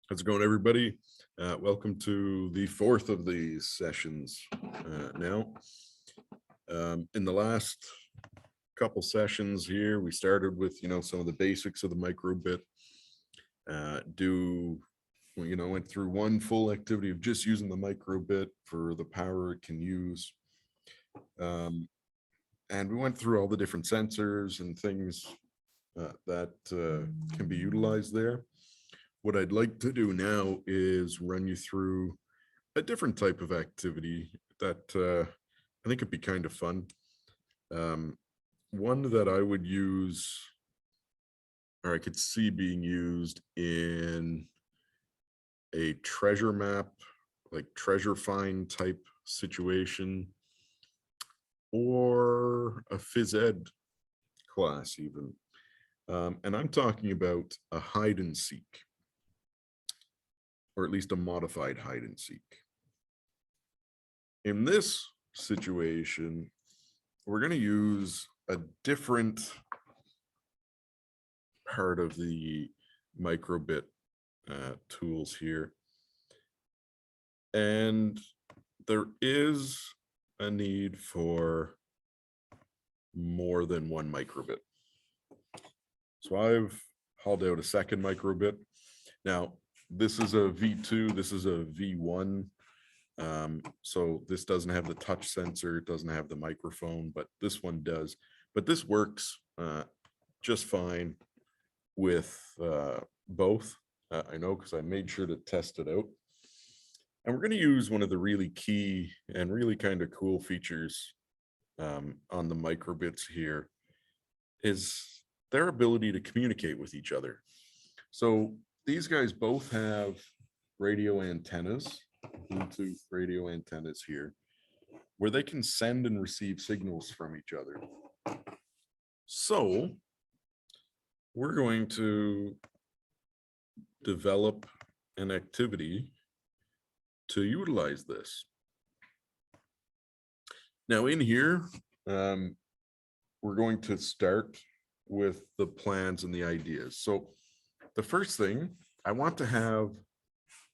How's it going, everybody? Welcome to the fourth of these sessions now. In the last couple sessions here, we started with, some of the basics of the microbit. Went through one full activity of just using the microbit for the power it can use. And we went through all the different sensors and things that can be utilized there. What I'd like to do now is run you through a different type of activity that I think would be kind of fun. One that I would use, or I could see being used in a treasure map, like treasure find type situation, or a phys ed class even. And I'm talking about a hide and seek, or at least a modified hide and seek. In this situation, we're going to use a different part of the microbit tools here. And there is a need for more than one microbit. So I've hauled out a second microbit. Now, this is a V2, this is a V1. So this doesn't have the touch sensor, it doesn't have the microphone, but this one does. But this works just fine with both. I know, because I made sure to test it out. And we're going to use one of the really key and really kind of cool features on the microbits here is their ability to communicate with each other. So these guys both have radio antennas, Bluetooth radio antennas here, where they can send and receive signals from each other. So we're going to develop an activity to utilize this. Now in here, we're going to start with the plans and the ideas. So the first thing, I want to have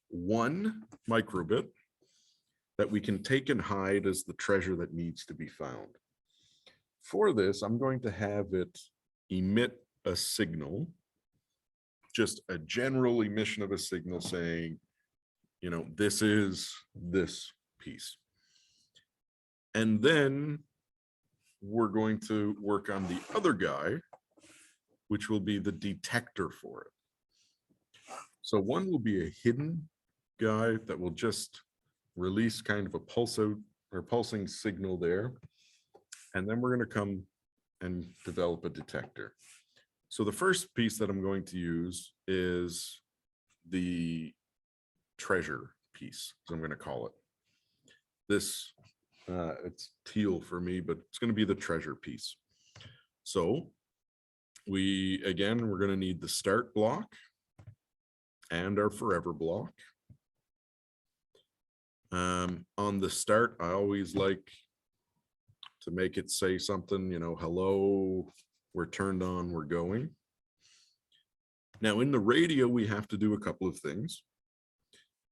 one microbit that we can take and hide as the treasure that needs to be found. For this, I'm going to have it emit a signal, just a general emission of a signal saying, this is this piece. And then we're going to work on the other guy, which will be the detector for it. So one will be a hidden guy that will just release kind of a pulse out or pulsing signal there. And then we're going to come and develop a detector. So the first piece that I'm going to use is the treasure piece, so I'm going to call it. This, it's teal for me, but it's going to be the treasure piece. So we're going to need the start block and our forever block. On the start, I always like to make it say something, hello, we're turned on, we're going. Now in the radio, we have to do a couple of things.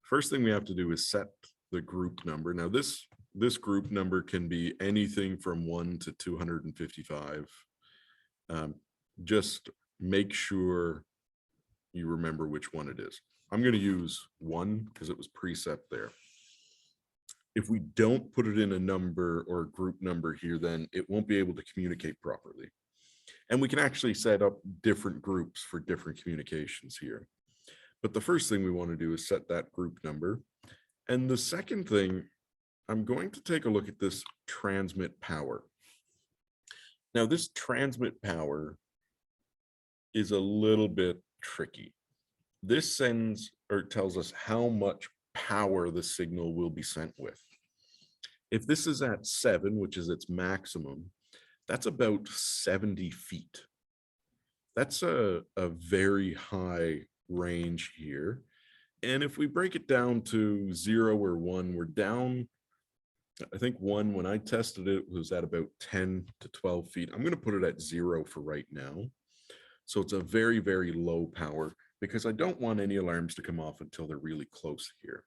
First thing we have to do is set the group number. Now this group number can be anything from 1 to 255. Just make sure you remember which one it is. I'm going to use 1 because it was preset there. If we don't put it in a number or a group number here, then it won't be able to communicate properly. And we can actually set up different groups for different communications here. But the first thing we want to do is set that group number. And the second thing, I'm going to take a look at this transmit power. Now this transmit power is a little bit tricky. This sends or tells us how much power the signal will be sent with. If this is at 7, which is its maximum, that's about 70 feet. That's a very high range here. And if we break it down to 0 or 1, we're down, I think 1, when I tested it, was at about 10 to 12 feet. I'm going to put it at 0 for right now. So it's a very, very low power. because I don't want any alarms to come off until they're really close here.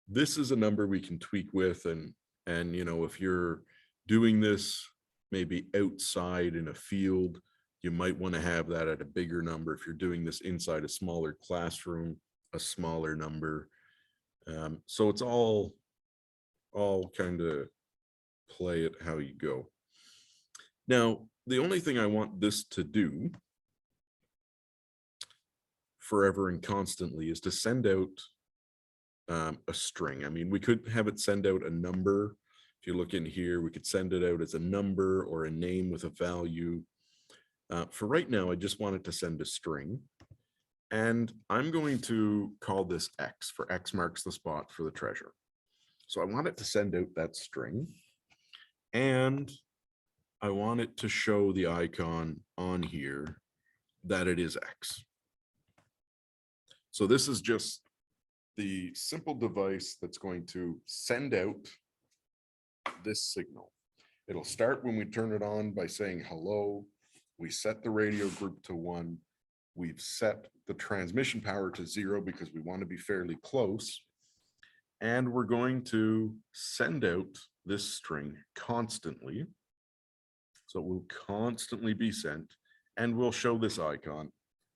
This is a number we can tweak with, and you know, if you're doing this maybe outside in a field, you might want to have that at a bigger number. If you're doing this inside a smaller classroom, a smaller number. So it's all kind of play it how you go. Now, the only thing I want this to do forever and constantly is to send out a string. I mean, we could have it send out a number. If you look in here, we could send it out as a number or a name with a value. For right now, I just want it to send a string. And I'm going to call this X, for X marks the spot for the treasure. So I want it to send out that string. And I want it to show the icon on here that it is X. So this is just the simple device that's going to send out this signal. It'll start when we turn it on by saying hello. We set the radio group to 1. We've set the transmission power to 0 because we want to be fairly close. And we're going to send out this string constantly. So it will constantly be sent, and we'll show this icon.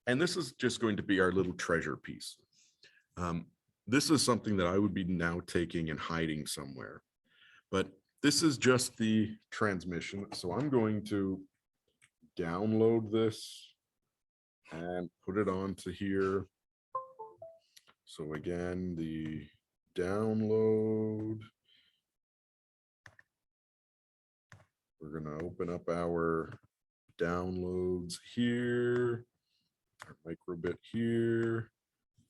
And this is just going to be our little treasure piece. This is something that I would be now taking and hiding somewhere. But this is just the transmission. So I'm going to download this and put it onto here. So again, the download. We're going to open up our downloads here, our microbit here,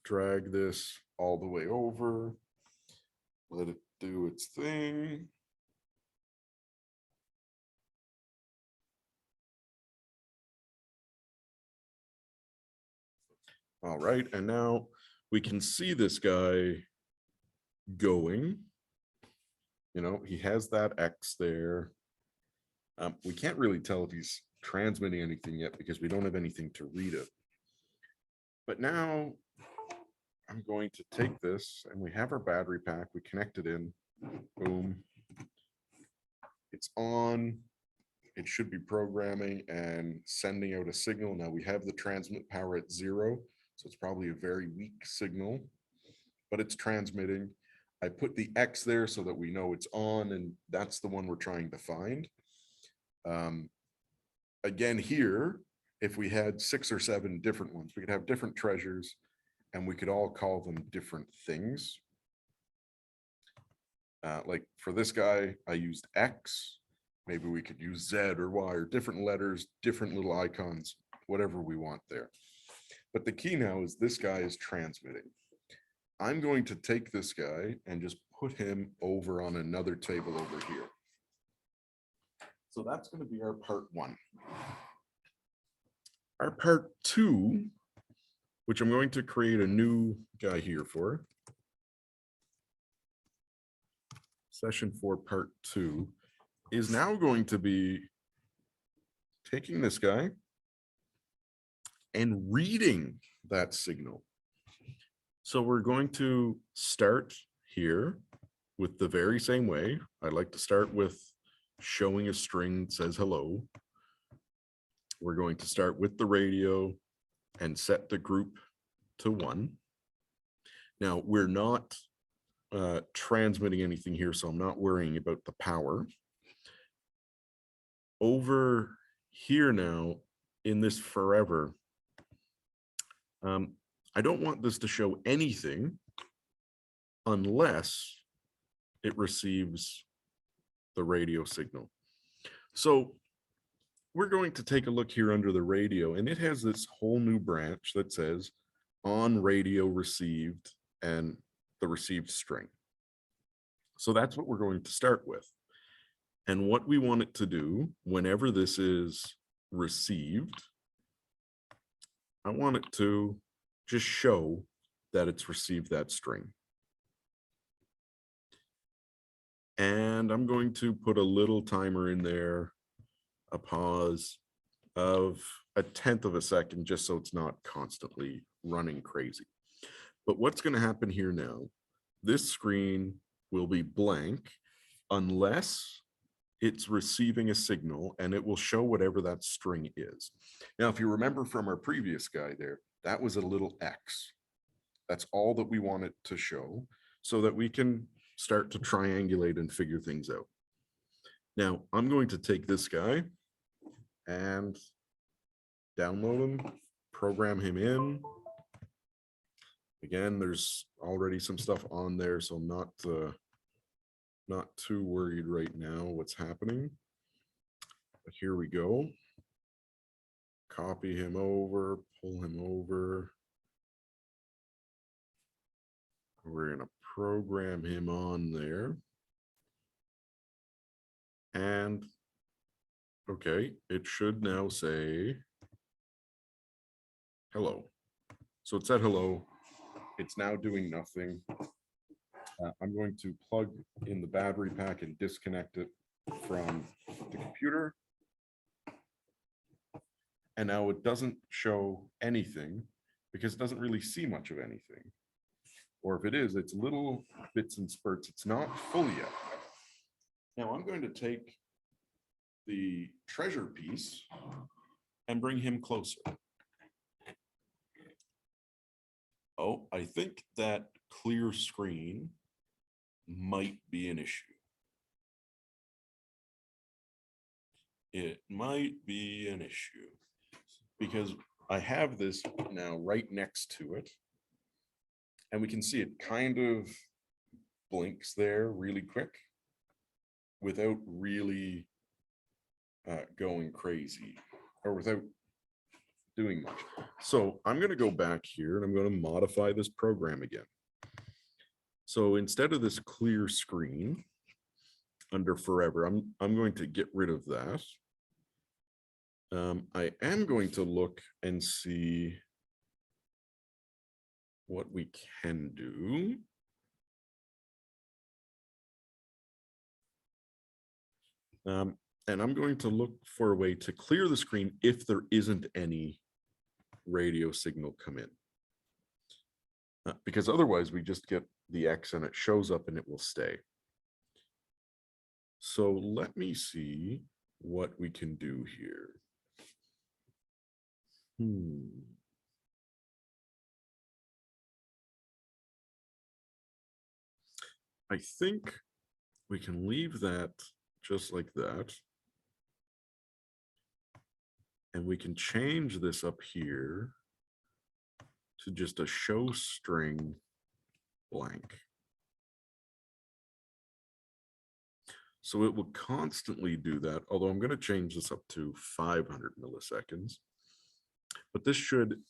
drag this all the way over, let it do its thing. All right, and now we can see this guy going. You know, he has that X there. We can't really tell if he's transmitting anything yet because we don't have anything to read it. But now I'm going to take this, and we have our battery pack. We connect it in. Boom. It's on. It should be programming and sending out a signal. Now we have the transmit power at 0, so it's probably a very weak signal, but it's transmitting. I put the X there so that we know it's on, and that's the one we're trying to find. Again, here, if we had 6 or 7 different ones, we could have different treasures, and we could all call them different things. Like for this guy, I used X. Maybe we could use Z or Y or different letters, different little icons, whatever we want there. But the key now is this guy is transmitting. I'm going to take this guy and just put him over on another table over here. So that's going to be our part 1. Our part 2, which I'm going to create a new guy here for. Session 4, part 2, is now going to be taking this guy and reading that signal. So we're going to start here with the very same way. I'd like to start with showing a string that says hello. We're going to start with the radio and set the group to 1. Now we're not transmitting anything here, so I'm not worrying about the power. Over here now in this forever, I don't want this to show anything unless it receives the radio signal. So we're going to take a look here under the radio, and it has this whole new branch that says on radio received and the received string. So that's what we're going to start with. And what we want it to do whenever this is received, I want it to just show that it's received that string. And I'm going to put a little timer in there, a pause, of a tenth of a second, just so it's not constantly running crazy. But what's going to happen here now, this screen will be blank unless it's receiving a signal, and it will show whatever that string is. Now, if you remember from our previous guy there, that was a little X. That's all that we want it to show so that we can start to triangulate and figure things out. Now, I'm going to take this guy and download him, program him in. Again, there's already some stuff on there, so not too worried right now what's happening. But here we go. Copy him over, pull him over. We're going to program him on there. And okay, it should now say hello. So it said hello. It's now doing nothing. I'm going to plug in the battery pack and disconnect it from the computer. And now it doesn't show anything because it doesn't really see much of anything. Or if it is, it's little bits and spurts. It's not full yet. Now I'm going to take the treasure piece and bring him closer. Oh, I think that clear screen might be an issue. It might be an issue because I have this now right next to it, and we can see it kind of blinks there really quick without really going crazy or without doing much. So I'm going to go back here and I'm going to modify this program again. So instead of this clear screen under forever, I'm going to get rid of that. I am going to look and see what we can do. And I'm going to look for a way to clear the screen if there isn't any radio signal come in. Because otherwise we just get the X and it shows up and it will stay. So let me see what we can do here. I think we can leave that just like that. And we can change this up here to just a show string blank. So it will constantly do that, although I'm going to change this up to 500 milliseconds. But this should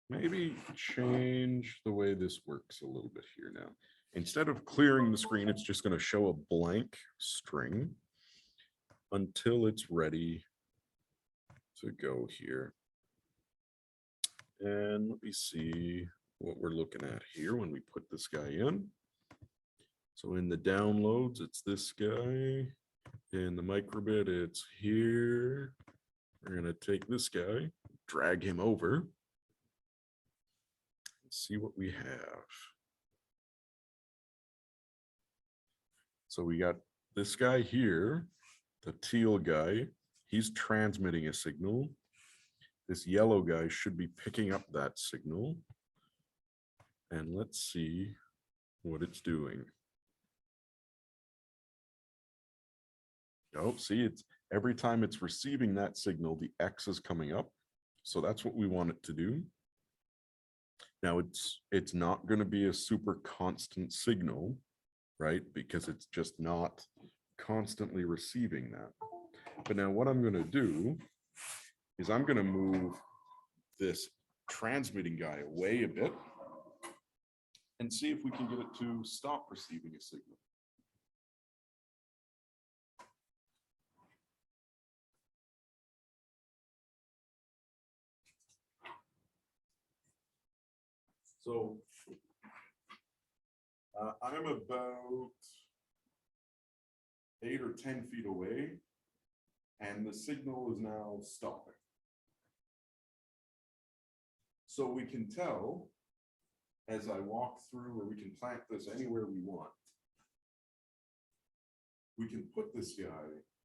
maybe change the way this works a little bit here now. Instead of clearing the screen, it's just going to show a blank string until it's ready to go here. And let me see what we're looking at here when we put this guy in. So in the downloads, it's this guy. In the microbit, it's here. We're going to take this guy, drag him over. Let's see what we have. So we got this guy here, the teal guy. He's transmitting a signal. This yellow guy should be picking up that signal. And let's see what it's doing. Oh, see, it's every time it's receiving that signal, the X is coming up. So that's what we want it to do. Now it's not going to be a super constant signal, right? Because it's just not constantly receiving that. But now what I'm going to do is I'm going to move this transmitting guy away a bit and see if we can get it to stop receiving a signal. So I'm about 8 or 10 feet away, and the signal is now stopping. So we can tell as I walk through, or we can plant this anywhere we want. We can put this guy,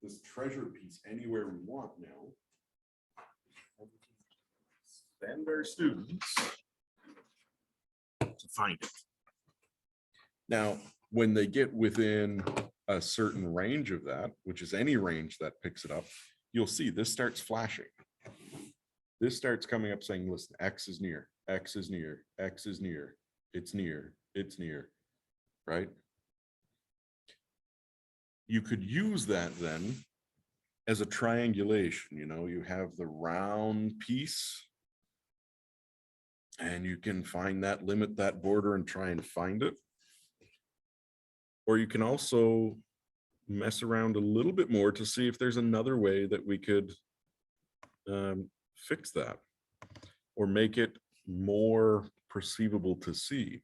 this treasure piece, anywhere we want now. Send our students to find it. Now, when they get within a certain range of that, which is any range that picks it up, you'll see this starts flashing. This starts coming up saying, listen, X is near, X is near, X is near, it's near, it's near, right? You could use that then as a triangulation. You know, you have the round piece and you can find that, limit that border and try and find it. Or you can also mess around a little bit more to see if there's another way that we could fix that or make it more perceivable to see.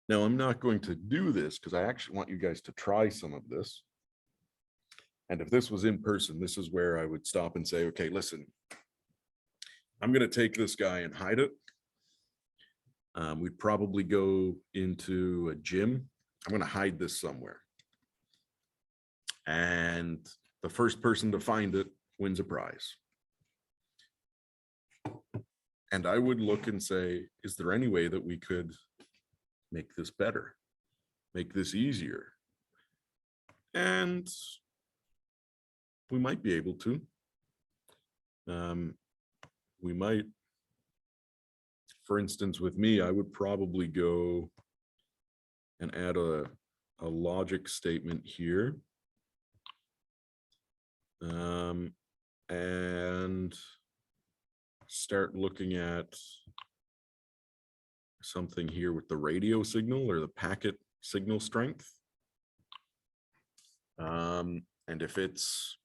Now, I'm not going to do this because I actually want you guys to try some of this. And if this was in person, this is where I would stop and say, okay, listen, I'm going to take this guy and hide it. We'd probably go into a gym. I'm going to hide this somewhere. And the first person to find it wins a prize. And I would look and say, is there any way that we could make this better, make this easier? And we might be able to. We might, for instance, with me, I would probably go and add a logic statement here. And start looking at something here with the radio signal or the packet signal strength. And if it's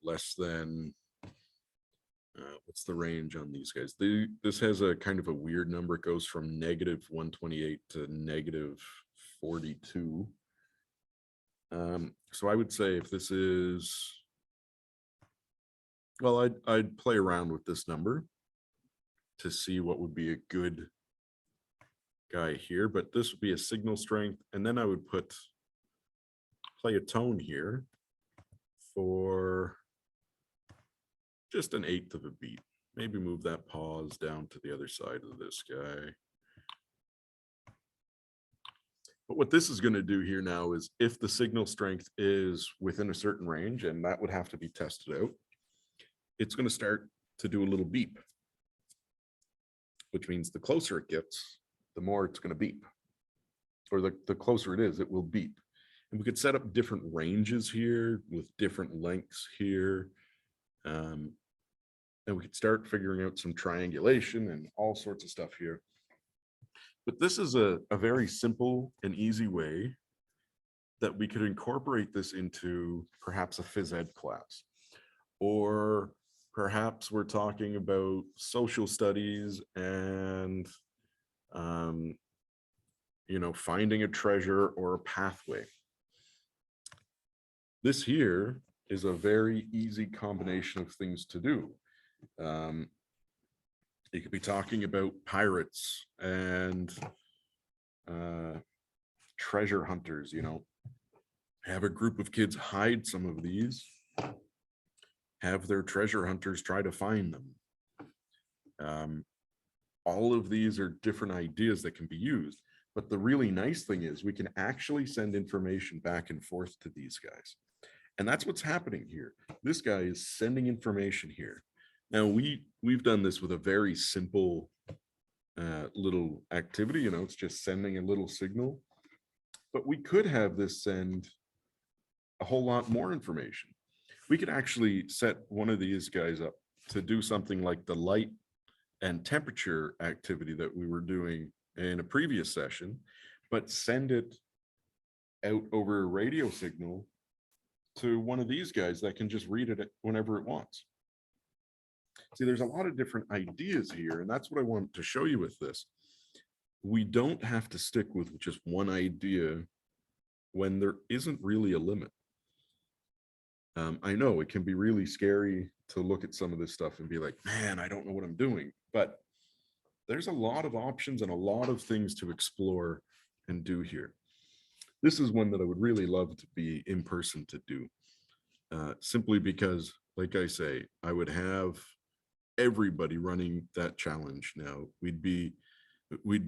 less than, what's the range on these guys? This has a kind of a weird number. It goes from -128 to -42. So I would say if this is, well, I'd play around with this number to see what would be a good guy here, but this would be a signal strength. And then I would play a tone here for just 1/8 of a beat. Maybe move that pause down to the other side of this guy. But what this is going to do here now is if the signal strength is within a certain range, and that would have to be tested out, it's going to start to do a little beep, which means the closer it gets, the more it's going to beep. Or the closer it is, it will beep. And we could set up different ranges here with different lengths here. And we could start figuring out some triangulation and all sorts of stuff here. But this is a very simple and easy way that we could incorporate this into perhaps a phys ed class. Or perhaps we're talking about social studies and, you know, finding a treasure or a pathway. This here is a very easy combination of things to do. You could be talking about pirates and treasure hunters, you know, have a group of kids hide some of these, have their treasure hunters try to find them. All of these are different ideas that can be used, but the really nice thing is we can actually send information back and forth to these guys. And that's what's happening here. This guy is sending information here. Now we've done this with a very simple little activity, you know, it's just sending a little signal, but we could have this send a whole lot more information. We could actually set one of these guys up to do something like the light and temperature activity that we were doing in a previous session, but send it out over a radio signal to one of these guys that can just read it whenever it wants. See, there's a lot of different ideas here, and that's what I want to show you with this. We don't have to stick with just one idea when there isn't really a limit. I know it can be really scary to look at some of this stuff and be like, man, I don't know what I'm doing. But there's a lot of options and a lot of things to explore and do here. This is one that I would really love to be in person to do, simply because, like I say, I would have everybody running that challenge now. We'd be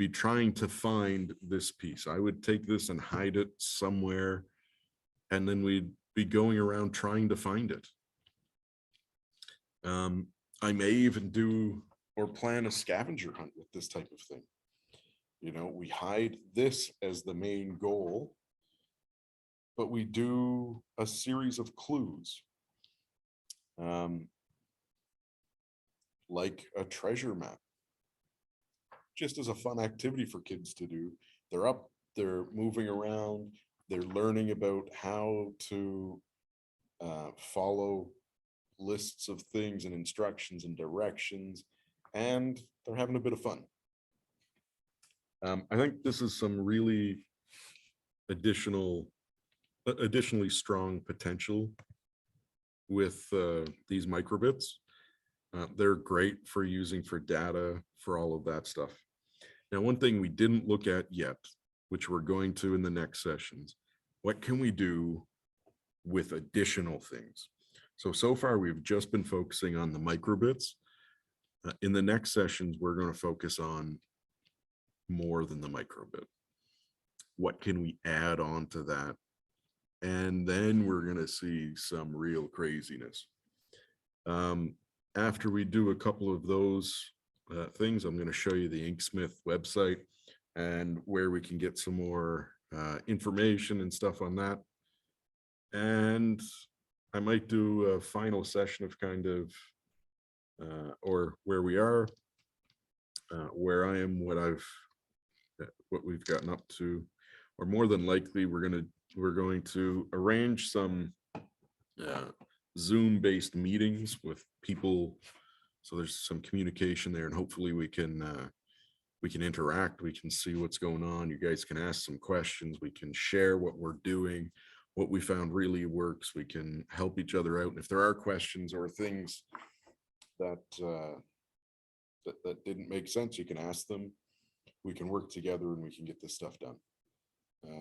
trying to find this piece. I would take this and hide it somewhere, and then we'd be going around trying to find it. I may even do or plan a scavenger hunt with this type of thing. You know, we hide this as the main goal, but we do a series of clues, like a treasure map, just as a fun activity for kids to do. They're up, they're moving around, they're learning about how to follow lists of things and instructions and directions, and they're having a bit of fun. I think this is some really additionally strong potential with these microbits. They're great for using for data, for all of that stuff. Now, one thing we didn't look at yet, which we're going to in the next sessions, what can we do with additional things? So far, we've just been focusing on the microbits. In the next sessions, we're going to focus on more than the microbit. What can we add on to that? And then we're going to see some real craziness. After we do a couple of those things, I'm going to show you the Inksmith website and where we can get some more information and stuff on that. And I might do a final session of kind of, or where we are, where I am, what we've gotten up to, or more than likely we're going to arrange some Zoom-based meetings with people, so there's some communication there, and hopefully we can interact. We can see what's going on. You guys can ask some questions. We can share what we're doing, what we found really works. We can help each other out, and if there are questions or things that that didn't make sense, you can ask them. We can work together and we can get this stuff done,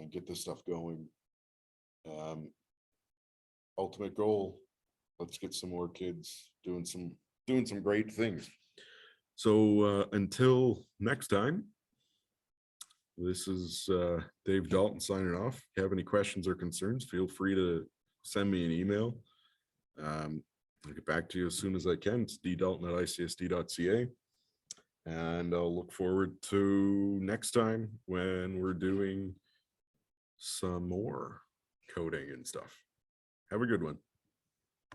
get this stuff going. Ultimate goal, let's get some more kids doing some great things. So until next time, this is Dave Dalton signing off. If you have any questions or concerns, feel free to send me an email. I'll get back to you as soon as I can. It's ddalton@icsd.ca. And I'll look forward to next time when we're doing some more coding and stuff. Have a good one.